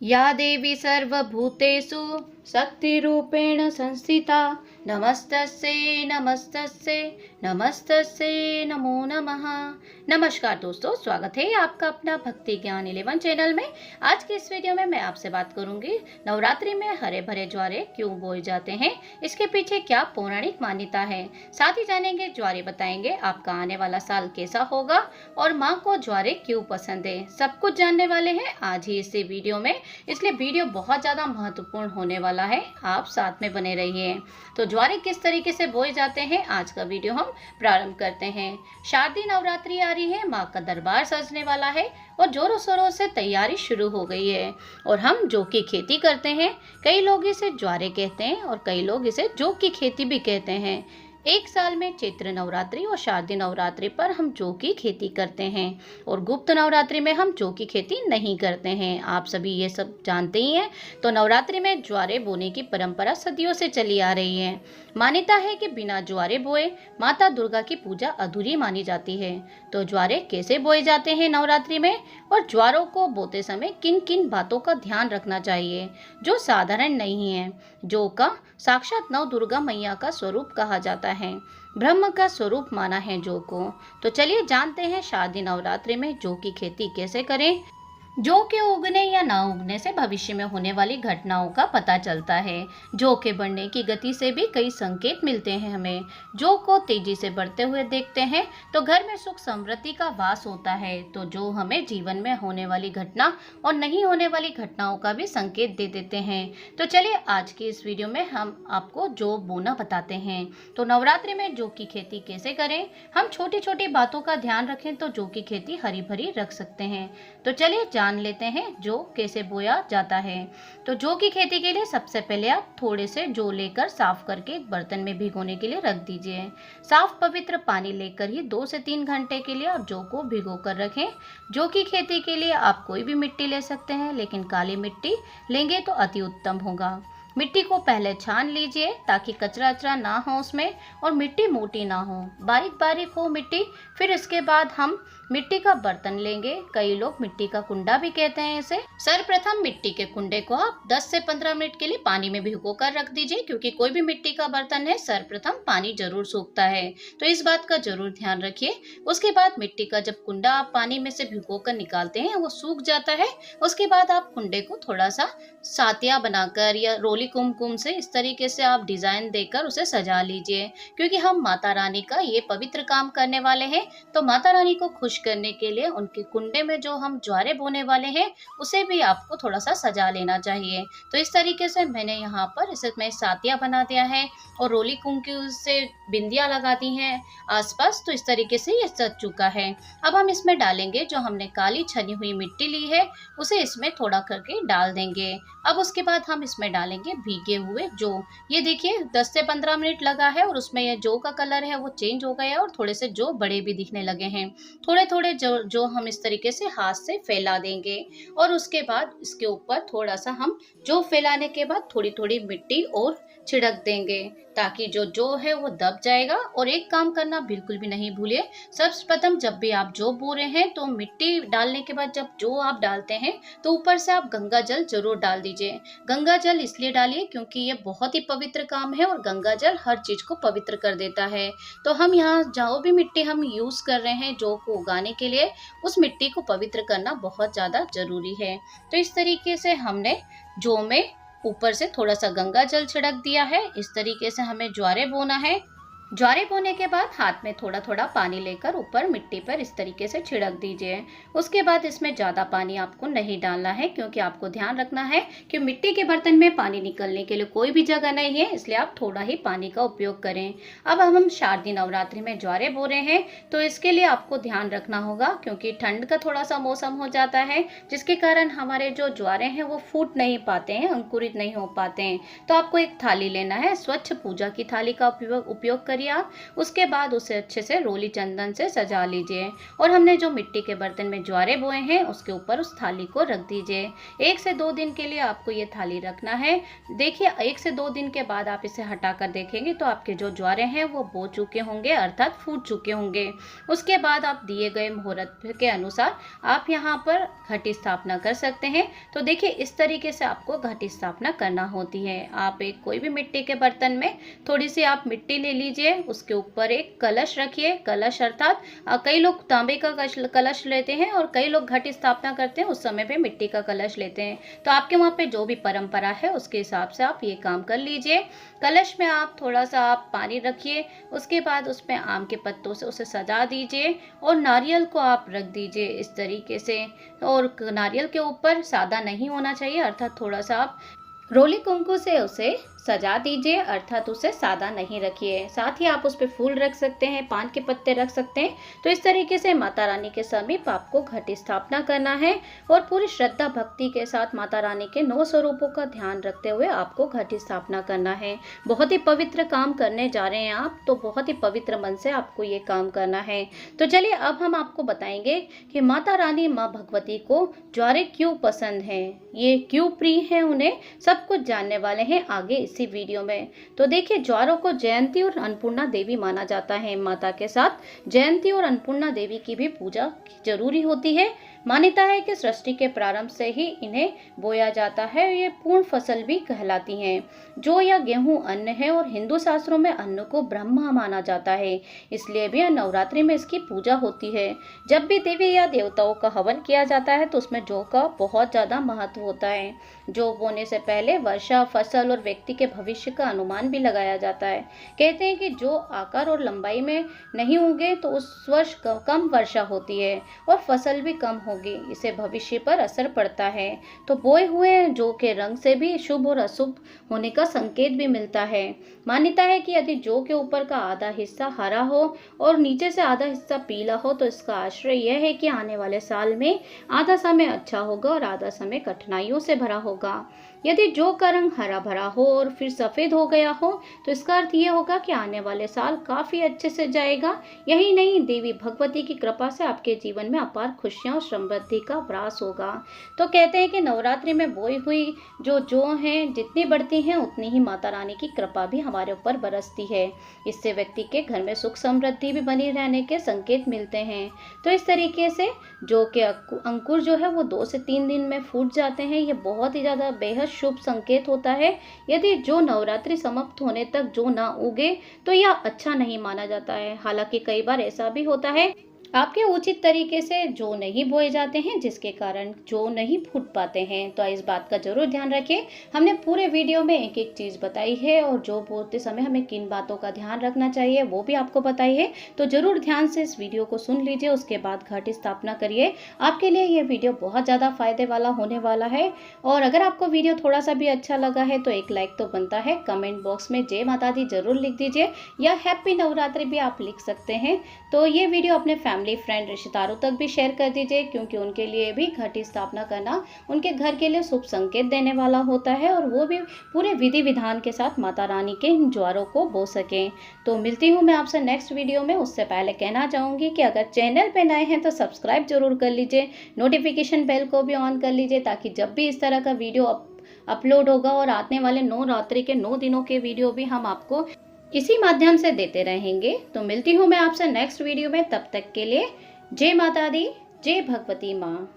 या देवी सर्वभूतेषु शक्तिरूपेण संस्थिता नमस्तस्यै नमस्तस्यै नमस्तस्यै नमो नमः। नमस्कार दोस्तों, स्वागत है आपका अपना भक्ति ज्ञान 11 चैनल में। आज की इस वीडियो में मैं आपसे बात करूंगी नवरात्रि में हरे भरे ज्वारे क्यों बोए जाते हैं, इसके पीछे क्या पौराणिक मान्यता है। साथ ही जानेंगे ज्वारे बताएंगे आपका आने वाला साल कैसा होगा और माँ को ज्वारे क्यों पसंद है। सब कुछ जानने वाले हैं आज ही इसी वीडियो में, इसलिए वीडियो बहुत ज़्यादा महत्वपूर्ण होने वाला है। आप साथ में बने रहिए। तो ज्वारे किस तरीके से बोए जाते हैं, आज का वीडियो हम प्रारंभ करते हैं। शारदीय नवरात्रि आ रही है, माँ का दरबार सजने वाला है और जोरों शोरों से तैयारी शुरू हो गई है। और हम जौ की खेती करते हैं, कई लोग इसे ज्वारे कहते हैं और कई लोग इसे जौ की खेती भी कहते हैं। एक साल में चैत्र नवरात्रि और शारदीय नवरात्रि पर हम जौ की खेती करते हैं और गुप्त नवरात्रि में हम जौ की खेती नहीं करते हैं। आप सभी ये सब जानते ही हैं। तो नवरात्रि में ज्वारे बोने की परंपरा सदियों से चली आ रही है। मान्यता है कि बिना ज्वारे बोए माता दुर्गा की पूजा अधूरी मानी जाती है। तो ज्वारे कैसे बोए जाते हैं नवरात्रि में, और ज्वारों को बोते समय किन किन बातों का ध्यान रखना चाहिए जो साधारण नहीं है। जौ का साक्षात नव दुर्गा मैया का स्वरूप कहा जाता है, ब्रह्म का स्वरूप माना है जौ को। तो चलिए जानते हैं शारदीय नवरात्रि में जौ की खेती कैसे करें। जौ के उगने या ना उगने से भविष्य में होने वाली घटनाओं का पता चलता है। जौ के बढ़ने की गति से भी कई संकेत मिलते हैं हमें। जौ को तेजी से बढ़ते हुए देखते हैं तो घर में सुख समृद्धि का वास होता है। तो जौ हमें जीवन में होने वाली घटना और नहीं होने वाली घटनाओं का भी संकेत दे देते हैं। तो चलिए आज की इस वीडियो में हम आपको जौ बोना बताते हैं। तो नवरात्रि में जौ की खेती कैसे करें, हम छोटी छोटी बातों का ध्यान रखें तो जौ की खेती हरी भरी रख सकते हैं। तो चलिए जान लेते हैं जौ कैसे बोया जाता है। तो जौ की खेती के लिए सबसे पहले आप थोड़े से जौ लेकर साफ करके एक बर्तन में भिगोने के लिए रख दीजिए। साफ पवित्र पानी लेकर ही 2 से 3 घंटे के लिए आप जौ को भिगो कर रखें। जौ की खेती के लिए आप कोई भी मिट्टी ले सकते हैं, लेकिन काली मिट्टी लेंगे तो अति उत्तम होगा। मिट्टी को पहले छान लीजिए ताकि कचरा अचरा ना हो उसमें और मिट्टी मोटी ना हो, बारीक बारीक हो मिट्टी। फिर इसके बाद हम मिट्टी का बर्तन लेंगे, कई लोग मिट्टी का कुंडा भी कहते हैं इसे। सर्वप्रथम मिट्टी के कुंडे को आप 10 से 15 मिनट के लिए पानी में भिगो कर रख दीजिए, क्योंकि कोई भी मिट्टी का बर्तन है सर्वप्रथम पानी जरूर सूखता है, तो इस बात का जरूर ध्यान रखिए। उसके बाद मिट्टी का जब कुंडा आप पानी में से भिगो कर निकालते हैं वो सूख जाता है। उसके बाद आप कुंडे को थोड़ा सा सातिया बनाकर या रोली कुमकुम से इस तरीके से आप डिजाइन देकर उसे सजा लीजिए, क्योंकि हम माता रानी का ये पवित्र काम करने वाले हैं। तो माता रानी को खुश करने के लिए उनके कुंडे में जो हम ज्वारे बोने वाले हैं उसे भी आपको थोड़ा सा सजा लेना चाहिए। तो इस तरीके से मैंने यहाँ पर इसे मैं सातिया बना दिया है और रोली कुमकुम से बिंदियां लगा दी हैं आसपास। तो इस तरीके से ये सज चुका है। अब हम इसमें डालेंगे जो हमने काली छनी हुई मिट्टी ली है, उसे इसमें थोड़ा करके डाल देंगे। अब उसके बाद हम इसमें डालेंगे भीगे हुए जौ। ये देखिए 10 से 15 मिनट लगा है और उसमें ये जौ का कलर है वो चेंज हो गया है और थोड़े से जौ बड़े भी दिखने लगे हैं। थोड़े थोड़े जो हम इस तरीके से हाथ से फैला देंगे और उसके बाद इसके ऊपर थोड़ा सा हम जौ फैलाने के बाद थोड़ी थोड़ी मिट्टी और छिड़क देंगे, ताकि जो जौ है वो दब जाएगा। और एक काम करना बिल्कुल भी नहीं भूलिए, सर्वप्रथम जब भी आप जौ बो रहे हैं तो मिट्टी डालने के बाद जब जौ आप डालते हैं तो ऊपर से आप गंगा जल जरूर डाल दीजिए। गंगा जल इसलिए डालिए क्योंकि ये बहुत ही पवित्र काम है और गंगा जल हर चीज को पवित्र कर देता है। तो हम यहाँ जो भी मिट्टी हम यूज कर रहे हैं जौ को उगाने के लिए, उस मिट्टी को पवित्र करना बहुत ज्यादा जरूरी है। तो इस तरीके से हमने जौ में ऊपर से थोड़ा सा गंगा जल छिड़क दिया है। इस तरीके से हमें ज्वारे बोना है। ज्वारे बोने के बाद हाथ में थोड़ा थोड़ा पानी लेकर ऊपर मिट्टी पर इस तरीके से छिड़क दीजिए। उसके बाद इसमें ज़्यादा पानी आपको नहीं डालना है, क्योंकि आपको ध्यान रखना है कि मिट्टी के बर्तन में पानी निकलने के लिए कोई भी जगह नहीं है, इसलिए आप थोड़ा ही पानी का उपयोग करें। अब हम शारदीय नवरात्रि में ज्वारे बो रहे हैं, तो इसके लिए आपको ध्यान रखना होगा, क्योंकि ठंड का थोड़ा सा मौसम हो जाता है, जिसके कारण हमारे जो ज्वारे हैं वो फूट नहीं पाते हैं, अंकुरित नहीं हो पाते हैं। तो आपको एक थाली लेना है, स्वच्छ पूजा की थाली का उपयोग करिए आप। उसके बाद उसे अच्छे से रोली चंदन से सजा लीजिए और हमने जो मिट्टी के बर्तन में ज्वारे बोए हैं उसके ऊपर उस थाली को रख दीजिए। 1 से 2 दिन के लिए आपको ये थाली रखना है। देखिए 1 से 2 दिन के बाद आप इसे हटाकर देखेंगे तो आपके जो ज्वारे हैं वो बो चुके होंगे, अर्थात फूट चुके होंगे। उसके बाद आप दिए गए मुहूर्त के अनुसार आप यहाँ पर घट स्थापना कर सकते हैं। तो देखिए इस तरीके से आपको घट स्थापना करना होती है। आप एक कोई भी मिट्टी के बर्तन में थोड़ी सी आप मिट्टी ले लीजिए, उसके ऊपर एक कलश रखिए। कलश अर्थात कई लोग तांबे का कलश लेते हैं और कई लोग घट स्थापना करते हैं उस समय पे मिट्टी का कलश लेते हैं। तो आपके वहाँ पे जो भी परंपरा है उसके हिसाब से आप ये काम कर लीजिए। कलश में आप थोड़ा सा आप पानी रखिए, उसके बाद उसमें आम के पत्तों से उसे सजा दीजिए और नारियल को आप रख दीजिए इस तरीके से। और नारियल के ऊपर सादा नहीं होना चाहिए, अर्थात थोड़ा सा आप रोली कुंकू से उसे सजा दीजिए, अर्थात उसे सादा नहीं रखिए। साथ ही आप उस पर फूल रख सकते हैं, पान के पत्ते रख सकते हैं। तो इस तरीके से माता रानी के समीप आपको घट स्थापना करना है और पूरी श्रद्धा भक्ति के साथ माता रानी के 9 स्वरूपों का ध्यान रखते हुए आपको घट स्थापना करना है। बहुत ही पवित्र काम करने जा रहे हैं आप, तो बहुत ही पवित्र मन से आपको ये काम करना है। तो चलिए अब हम आपको बताएंगे कि माता रानी माँ भगवती को ज्वारे क्यों पसंद है, ये क्यों प्रिय है उन्हें, सब कुछ जानने वाले हैं आगे इसी वीडियो में। तो देखिए ज्वारों को जयंती और अन्नपूर्णा देवी माना जाता है। माता के साथ जयंती और अन्नपूर्णा देवी की भी पूजा जरूरी होती है। मान्यता है कि सृष्टि के प्रारंभ से ही इन्हें बोया जाता है। ये पूर्ण फसल भी कहलाती हैं। जौ या गेहूं अन्न है और हिंदू शास्त्रों में अन्न को ब्रह्मा माना जाता है, इसलिए भी नवरात्रि में इसकी पूजा होती है। जब भी देवी या देवताओं का हवन किया जाता है तो उसमें जौ का बहुत ज्यादा महत्व होता है। जौ बोने से पहले वर्षा, फसल और व्यक्ति के भविष्य का अनुमान भी लगाया जाता है। कहते हैं कि जो आकार और लंबाई में नहीं उगे तो उस वर्ष कम वर्षा होती है और फसल भी कम होगी, इससे भविष्य पर असर पड़ता है। तो बोए हुए जौ के रंग से भी शुभ और अशुभ होने का संकेत भी मिलता है। मान्यता है कि यदि जौ के ऊपर का आधा हिस्सा हरा हो और नीचे से आधा हिस्सा पीला हो तो इसका आश्रय यह है कि आने वाले साल में आधा समय अच्छा होगा और आधा समय कठिनाइयों से भरा होगा। यदि जौ का रंग हरा भरा हो और फिर सफेद हो गया हो तो इसका अर्थ यह होगा कि आने वाले साल काफी अच्छे से जाएगा। यही नहीं, देवी भगवती की कृपा से आपके जीवन में अपार खुशियां और समृद्धि का वास होगा। तो कहते हैं कि नवरात्रि में बोई हुई जो जौ हैं जितनी बढ़ती हैं उतनी ही माता रानी की कृपा भी हमारे ऊपर बरसती है। इससे व्यक्ति के घर में सुख समृद्धि भी बनी रहने के संकेत मिलते हैं। तो इस तरीके से जौ के अंकुर जो है वो 2 से 3 दिन में फूट जाते हैं। ये बहुत ही ज्यादा बेहद शुभ संकेत होता है। यदि जो नवरात्रि समाप्त होने तक जो ना उगे तो यह अच्छा नहीं माना जाता है। हालांकि कई बार ऐसा भी होता है आपके उचित तरीके से जौ नहीं बोए जाते हैं जिसके कारण जौ नहीं फूट पाते हैं। तो इस बात का जरूर ध्यान रखें। हमने पूरे वीडियो में एक एक चीज बताई है और जौ बोते समय हमें किन बातों का ध्यान रखना चाहिए वो भी आपको बताई है। तो जरूर ध्यान से इस वीडियो को सुन लीजिए, उसके बाद घट स्थापना करिए। आपके लिए ये वीडियो बहुत ज्यादा फायदे वाला होने वाला है। और अगर आपको वीडियो थोड़ा सा भी अच्छा लगा है तो एक लाइक तो बनता है। कमेंट बॉक्स में जय माता दी जरूर लिख दीजिए या हैप्पी नवरात्रि भी आप लिख सकते हैं। तो ये वीडियो अपने फैमिली, फ्रेंड, रिश्तेदारों तक भी शेयर कर दीजिए, क्योंकि उनके लिए भी घट स्थापना करना उनके घर के लिए शुभ संकेत देने वाला होता है और वो भी पूरे विधि विधान के साथ माता रानी के इन ज्वारों को बो सकें। तो मिलती हूँ मैं आपसे नेक्स्ट वीडियो में। उससे पहले कहना चाहूंगी कि अगर चैनल पे नए हैं तो सब्सक्राइब जरूर कर लीजिए, नोटिफिकेशन बेल को भी ऑन कर लीजिए, ताकि जब भी इस तरह का वीडियो अपलोड होगा और आने वाले नवरात्रि के 9 दिनों के वीडियो भी हम आपको इसी माध्यम से देते रहेंगे। तो मिलती हूँ मैं आपसे नेक्स्ट वीडियो में, तब तक के लिए जय माता दी, जय भगवती माँ।